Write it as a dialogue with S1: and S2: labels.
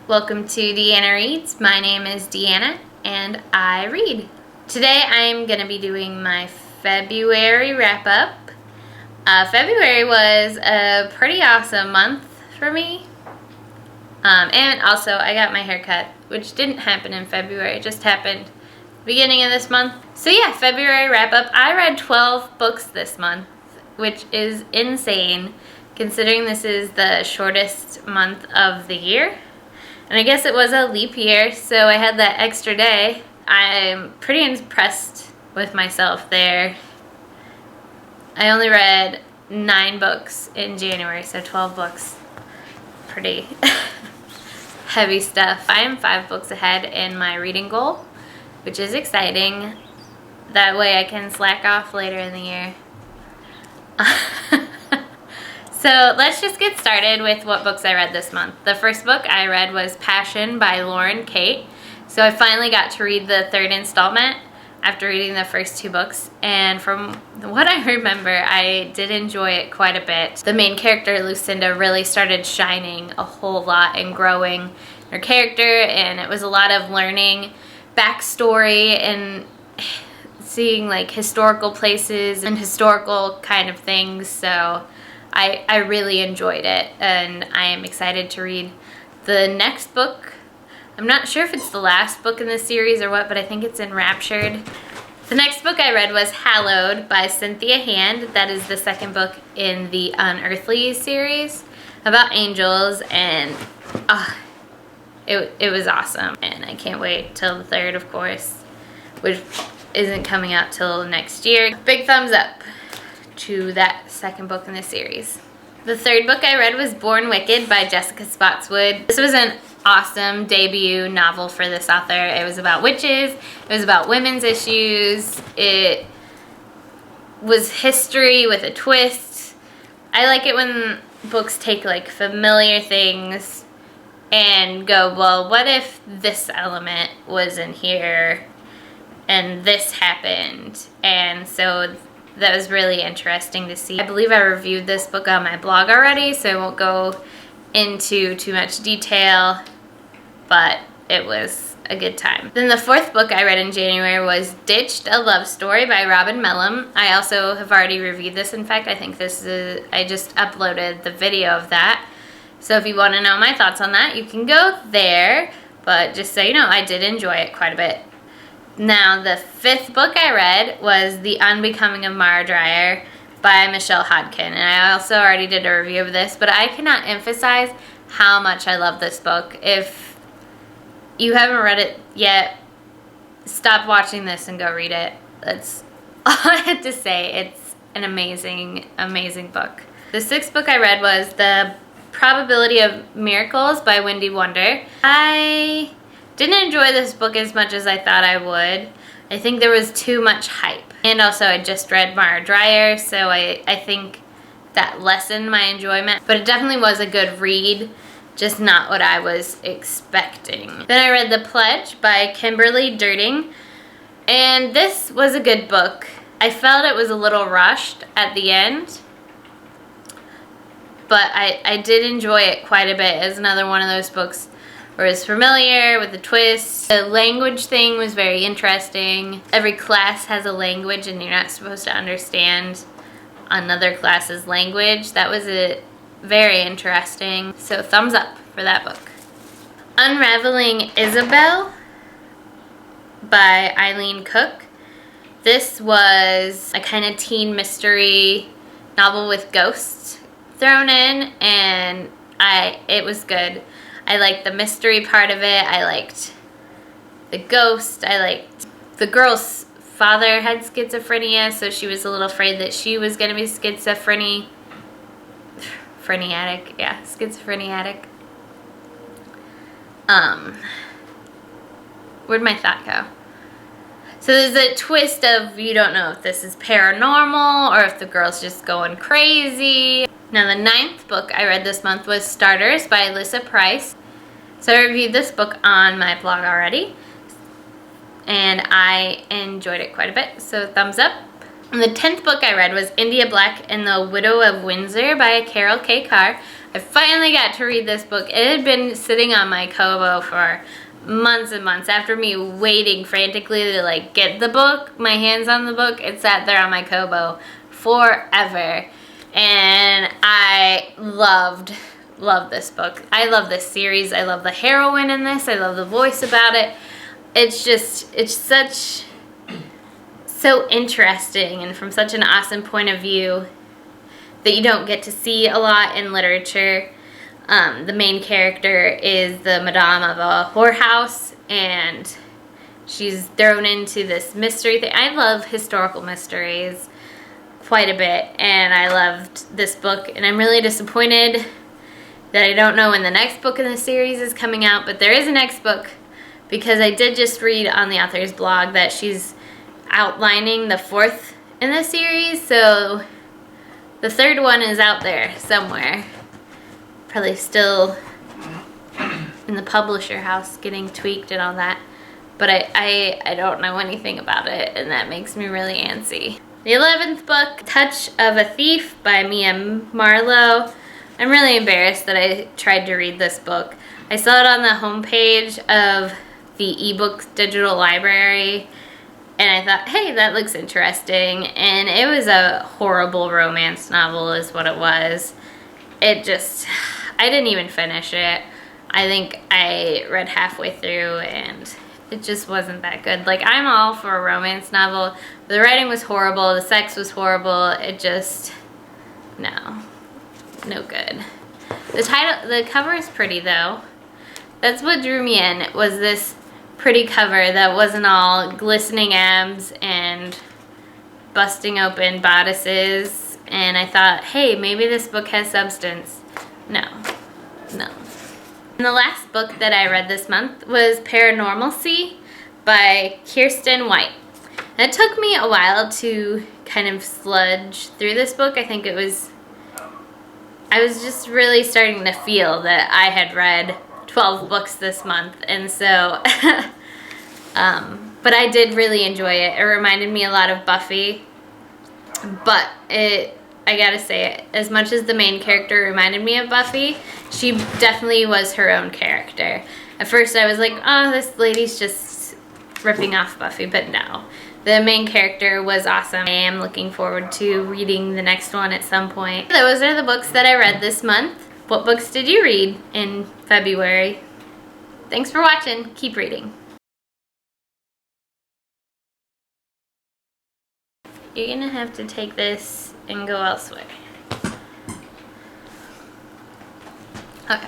S1: Welcome to Deanna Reads. My name is Deanna and I read. Today I'm going to be doing my February wrap-up. February was a pretty awesome month for me. And also I got my hair cut, which didn't happen in February. It just happened beginning of this month. So yeah, February wrap-up. I read 12 books this month, which is insane considering this is the shortest month of the year. And I guess it was a leap year, so I had that extra day. I'm pretty impressed with myself there. I only read 9 books in January, so 12 books. Pretty heavy stuff. I am 5 books ahead in my reading goal, which is exciting. That way I can slack off later in the year. So let's just get started with what books I read this month. The first book I read was Passion by Lauren Kate. So I finally got to read the 3rd installment after reading the first 2 books. And from what I remember, I did enjoy it quite a bit. The main character, Lucinda, really started shining a whole lot and growing her character. And it was a lot of learning backstory and seeing like historical places and historical kind of things. So I really enjoyed it, and I am excited to read the next book. I'm not sure if it's the last book in the series or what, but I think it's Enraptured. The next book I read was Hallowed by Cynthia Hand. That is the second book in the Unearthly series about angels, and it was awesome. And I can't wait till the 3rd, of course, which isn't coming out till next year. Big thumbs up to that second book in the series. The 3rd book I read was Born Wicked by Jessica Spotswood. This was an awesome debut novel for this author. It was about witches, it was about women's issues, it was history with a twist. I like it when books take like familiar things and go, well, what if this element was in here and this happened? And so that was really interesting to see. I believe I reviewed this book on my blog already, so I won't go into too much detail, but it was a good time. Then the 4th book I read in January was Ditched, a Love Story by Robin Mellum. I also have already reviewed this. In fact, I think I just uploaded the video of that. So if you want to know my thoughts on that, you can go there. But just so you know, I did enjoy it quite a bit. Now, the 5th book I read was The Unbecoming of Mara Dreyer by Michelle Hodkin. And I also already did a review of this, but I cannot emphasize how much I love this book. If you haven't read it yet, stop watching this and go read it. That's all I had to say. It's an amazing, amazing book. The 6th book I read was The Probability of Miracles by Wendy Wunder. I didn't enjoy this book as much as I thought I would. I think there was too much hype. And also I just read Mara Dreyer, so I think that lessened my enjoyment. But it definitely was a good read, just not what I was expecting. Then I read The Pledge by Kimberly Durting. And this was a good book. I felt it was a little rushed at the end, but I did enjoy it quite a bit. It's another one of those books where it's familiar with the twist. The language thing was very interesting. Every class has a language and you're not supposed to understand another class's language. That was very interesting. So thumbs up for that book. Unraveling Isabel by Eileen Cook. This was a kind of teen mystery novel with ghosts thrown in, and it was good. I liked the mystery part of it. I liked the ghost. I liked the girl's father had schizophrenia, so she was a little afraid that she was going to be schizophrenic. Where'd my thought go? So there's a twist of you don't know if this is paranormal or if the girl's just going crazy. Now the 9th book I read this month was Starters by Alyssa Price. So I reviewed this book on my blog already, and I enjoyed it quite a bit, so thumbs up. And the 10th book I read was India Black and the Widow of Windsor by Carol K. Carr. I finally got to read this book. It had been sitting on my Kobo for months and months. After me waiting frantically to like get the book, my hands on the book, it sat there on my Kobo forever. And I loved this book. I love this series. I love the heroine in this. I love the voice about it. It's so interesting and from such an awesome point of view that you don't get to see a lot in literature. The main character is the madame of a whorehouse, and she's thrown into this mystery thing. I love historical mysteries quite a bit, and I loved this book, and I'm really disappointed that I don't know when the next book in the series is coming out, but there is a next book because I did just read on the author's blog that she's outlining the 4th in the series, so the 3rd one is out there somewhere. Probably still in the publisher house getting tweaked and all that. But I don't know anything about it, and that makes me really antsy. The 11th book, Touch of a Thief by Mia Marlowe. I'm really embarrassed that I tried to read this book. I saw it on the homepage of the ebook digital library, and I thought, hey, that looks interesting. And it was a horrible romance novel is what it was. I didn't even finish it. I think I read halfway through and it just wasn't that good. Like, I'm all for a romance novel. The writing was horrible. The sex was horrible. It just, no good. The cover is pretty though. That's what drew me in, was this pretty cover that wasn't all glistening abs and busting open bodices. And I thought, hey, maybe this book has substance. No. And the last book that I read this month was Paranormalcy by Kiersten White. And it took me a while to kind of sludge through this book. I think I was just really starting to feel that I had read 12 books this month. And so, but I did really enjoy it. It reminded me a lot of Buffy. But I gotta say, as much as the main character reminded me of Buffy, she definitely was her own character. At first I was like, oh, this lady's just ripping off Buffy, but no. The main character was awesome. I am looking forward to reading the next one at some point. Those are the books that I read this month. What books did you read in February? Thanks for watching. Keep reading. You're gonna have to take this and go elsewhere. Okay.